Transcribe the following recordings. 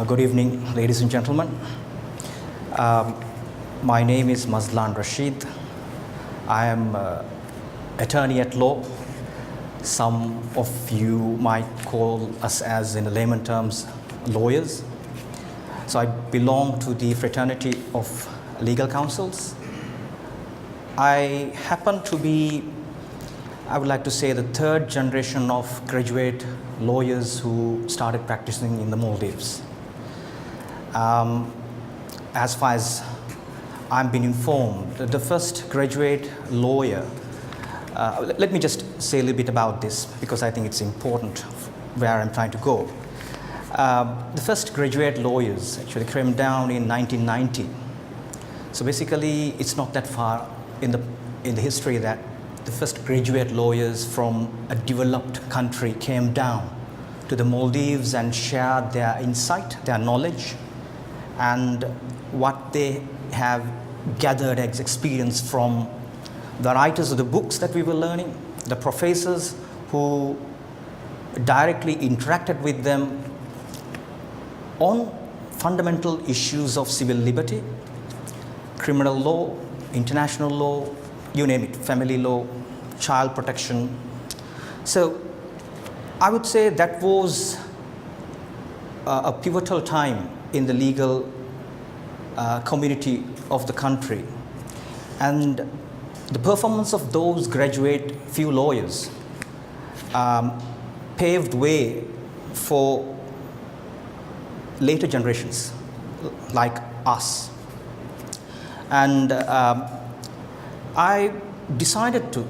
Good evening, ladies and gentlemen. My name is Mazlan Rasheed. I am attorney at law. Some of you might call us, as in layman terms, lawyers. So I belong to the fraternity of legal counsels. I happen to be, I would like to say, the third generation of graduate lawyers who started practicing in the Maldives. As far as I've been informed, the first graduate lawyer, let me just say a little bit about this because I think it's important where I'm trying to go. The first graduate lawyers actually came down in 1990. So basically, it's not that far in the history that the first graduate lawyers from a developed country came down to the Maldives and shared their insight, their knowledge, and what they have gathered as experience from the writers of the books that we were learning, the professors who directly interacted with them on fundamental issues of civil liberty, criminal law, international law, you name it, family law, child protection. So I would say that was a pivotal time in the legal community of the country. And the performance of those graduate few lawyers paved way for later generations like us. And I decided to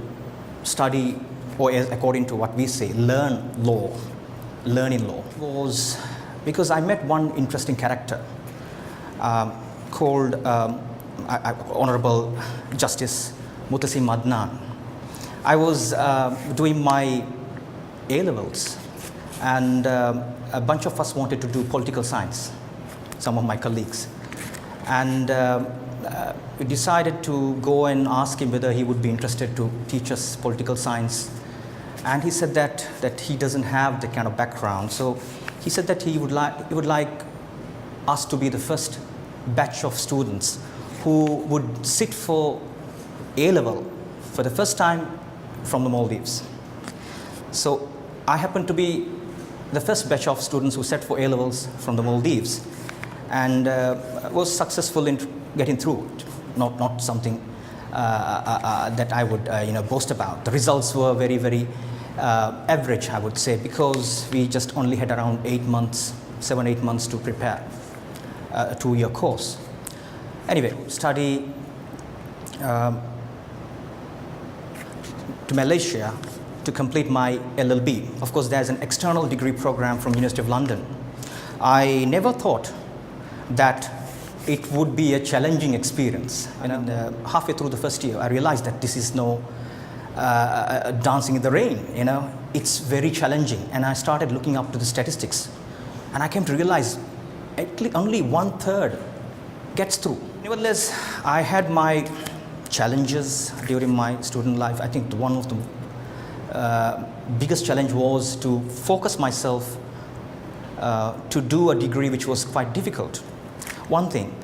study, or according to what we say, learn in law, was because I met one interesting character called Honorable Justice Mutasi Madnan. I was doing my A-levels, and a bunch of us wanted to do political science, some of my colleagues. And we decided to go and ask him whether he would be interested to teach us political science. And he said that he doesn't have the kind of background. So he said that he would like us to be the first batch of students who would sit for A-level for the first time from the Maldives. So I happened to be the first batch of students who sat for A-levels from the Maldives, and was successful in getting through it. Not something that I would boast about. The results were very, very average, I would say, because we just only had around 7-8 months to prepare a 2-year course. Anyway, study to Malaysia to complete my LL.B. Of course, there's an external degree program from University of London. I never thought that it would be a challenging experience. And halfway through the first year, I realized that this is no dancing in the rain. It's very challenging. And I started looking up to the statistics, and I came to realize only 1/3 gets through. Nevertheless, I had my challenges during my student life. I think one of the biggest challenge was to focus myself to do a degree which was quite difficult. One thing,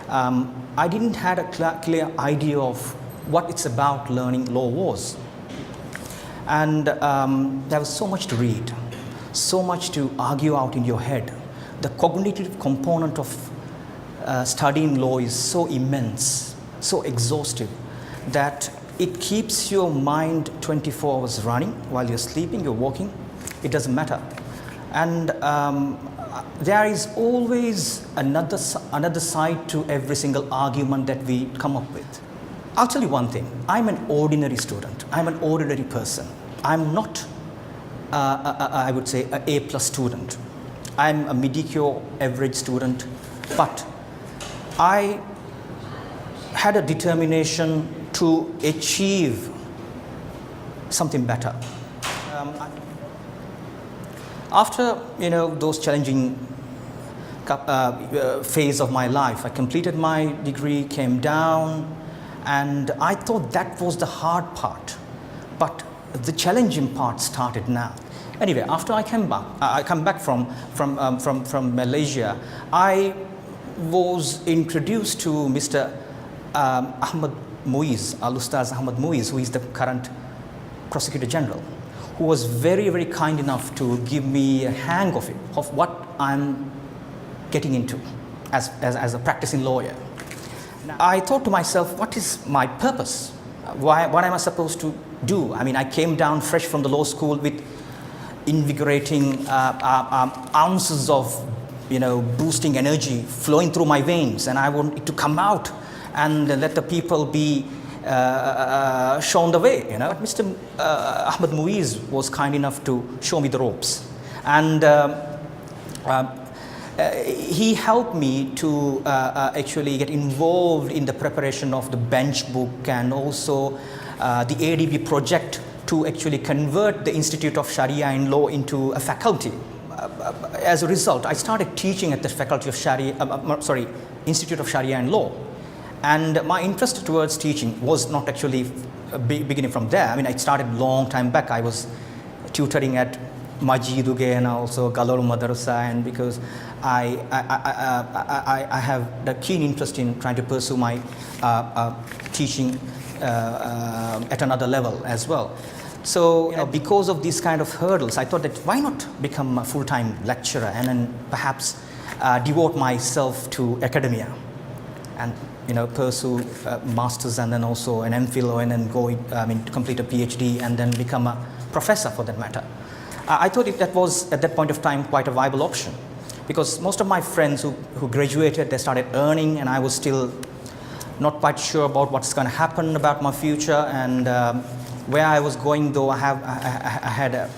I didn't have a clear idea of what it's about learning law was. And there was so much to read, so much to argue out in your head. The cognitive component of studying law is so immense, so exhaustive, that it keeps your mind 24 hours running while you're sleeping, you're walking, it doesn't matter. And there is always another side to every single argument that we come up with. I'll tell you one thing, I'm an ordinary student, I'm an ordinary person. I'm not, I would say, an A+ student. I'm a mediocre average student, but I had a determination to achieve something better. After those challenging phase of my life, I completed my degree, came down, and I thought that was the hard part. But the challenging part started now. Anyway, after I come back from Malaysia, I was introduced to Mr. Ahmad Muiz, Al-Ustaz Ahmad Muiz, who is the current Prosecutor General, who was very, very kind enough to give me a hang of it, of what I'm getting into as a practicing lawyer. I thought to myself, what is my purpose? What am I supposed to do? I mean, I came down fresh from the law school with invigorating ounces of, boosting energy flowing through my veins, and I want it to come out and let the people be shown the way. But Mr. Ahmad Muiz was kind enough to show me the ropes, and he helped me to actually get involved in the preparation of the bench book and also the ADB project to actually convert the Institute of Sharia and Law into a faculty. As a result, I started teaching at the Faculty of Institute of Sharia and Law. And my interest towards teaching was not actually beginning from there. I mean, I started long time back. I was tutoring at Majiduge and also Galor Madrasa, and because I have the keen interest in trying to pursue my teaching at another level as well. So because of these kind of hurdles, I thought that why not become a full-time lecturer and then perhaps devote myself to academia and pursue masters and then also an MPhil and then go to complete a PhD and then become a professor for that matter. I thought that was at that point of time quite a viable option, because most of my friends who graduated, they started earning, and I was still not quite sure about what's going to happen about my future and where I was going. Though I had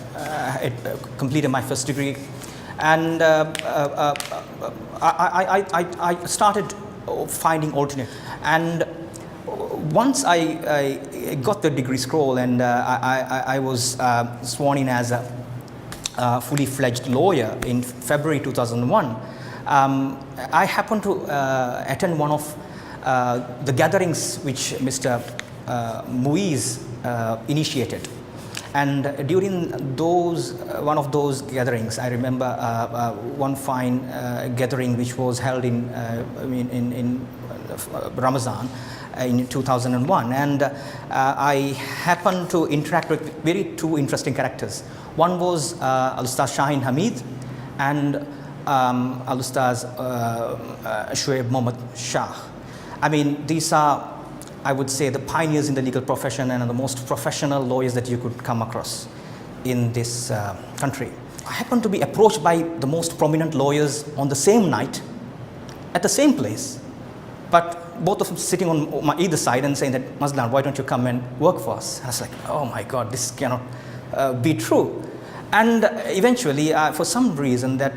completed my first degree, and I started finding alternate. And once I got the degree scroll and I was sworn in as a fully fledged lawyer in February 2001, I happened to attend one of the gatherings which Mr. Muiz initiated. And during one of those gatherings, I remember one fine gathering which was held in Ramadan in 2001, and I happened to interact with two interesting characters. One was Al-Ustaz Shaheen Hamid and Al-Ustaz Shoaib Mohammad Shah. I mean, these are, I would say, the pioneers in the legal profession and the most professional lawyers that you could come across in this country. I happened to be approached by the most prominent lawyers on the same night at the same place, but both of them sitting on my either side and saying that, Mazlan, why don't you come and work for us? I was like, oh my God, this cannot be true. And eventually, for some reason, that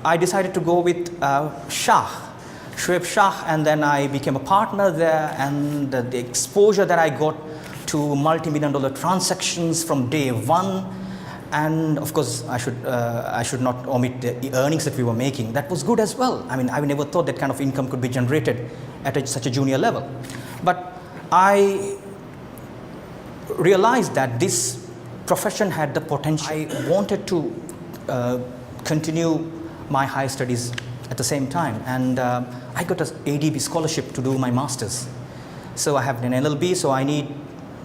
I decided to go with Shoaib Shah, and then I became a partner there, and the exposure that I got to multi-million-dollar transactions from day one, and of course I should not omit the earnings that we were making. That was good as well. I mean, I never thought that kind of income could be generated at such a junior level. But I realized that this profession had the potential. I wanted to continue my higher studies at the same time, and I got an ADB scholarship to do my master's. So I have an LL.B, so I need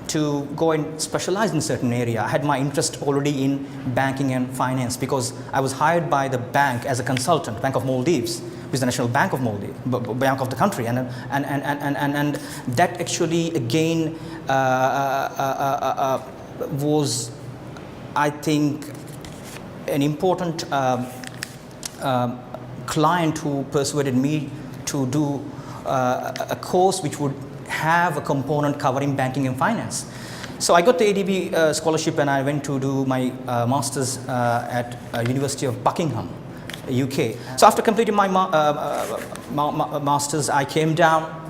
to go and specialize in a certain area. I had my interest already in banking and finance because I was hired by the bank as a consultant, Bank of Maldives, which is the national bank of Maldives, bank of the country, and that actually again was, I think, an important client who persuaded me to do a course which would have a component covering banking and finance. So I got the ADB scholarship, and I went to do my master's at University of Buckingham, UK. So after completing my master's, I came down,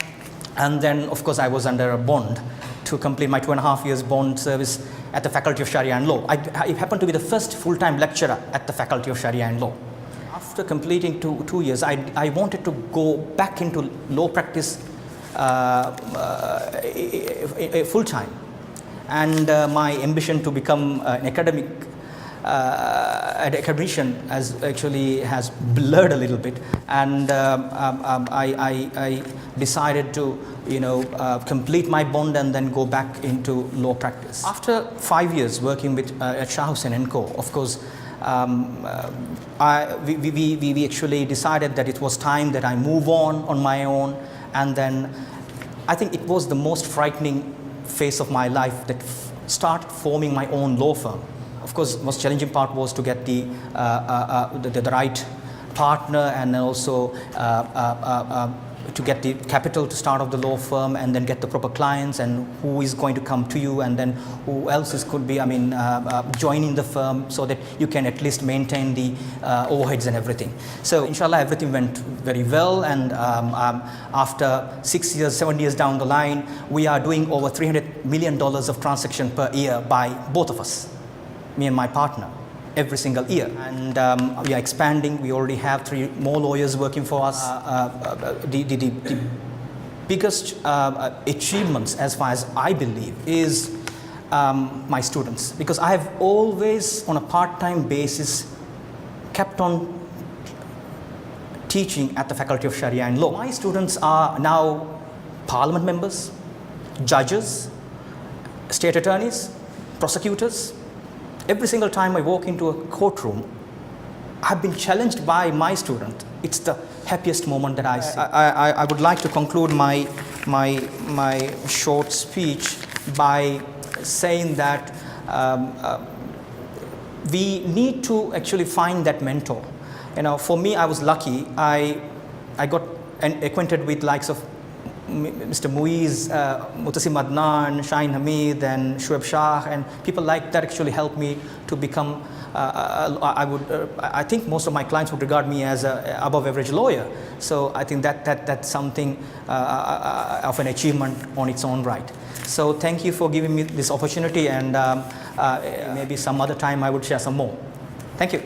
and then of course I was under a bond to complete my 2.5 years bond service at the Faculty of Sharia and Law. I happened to be the first full-time lecturer at the Faculty of Sharia and Law. After completing two years, I wanted to go back into law practice full-time, and my ambition to become an academic academician has blurred a little bit, and I decided to complete my bond and then go back into law practice. After 5 years working with at Shah Hussain & Co, of course, we actually decided that it was time that I move on my own, and then I think it was the most frightening phase of my life that start forming my own law firm. Of course, the most challenging part was to get the right partner, and also to get the capital to start off the law firm, and then get the proper clients, and who is going to come to you, and then who else could be joining the firm, so that you can at least maintain the overheads and everything. So inshallah, everything went very well, and after 6 years, 7 years down the line, we are doing over $300 million of transaction per year by both of us, me and my partner, every single year. And we are expanding. We already have 3 more lawyers working for us. The biggest achievements, as far as I believe, is my students, because I have always, on a part-time basis, kept on teaching at the Faculty of Sharia and Law. My students are now parliament members, judges, state attorneys, prosecutors. Every single time I walk into a courtroom, I've been challenged by my student. It's the happiest moment that I see. I would like to conclude my short speech by saying that we need to actually find that mentor. For me, I was lucky. I got acquainted with likes of Mr. Muiz, Mutasim Adnan, Shaheen Hamid, and Shoaib Shah, and people like that actually helped me to become, I think most of my clients would regard me as an above average lawyer. So I think that's something of an achievement on its own right. So thank you for giving me this opportunity, and maybe some other time I would share some more. Thank you.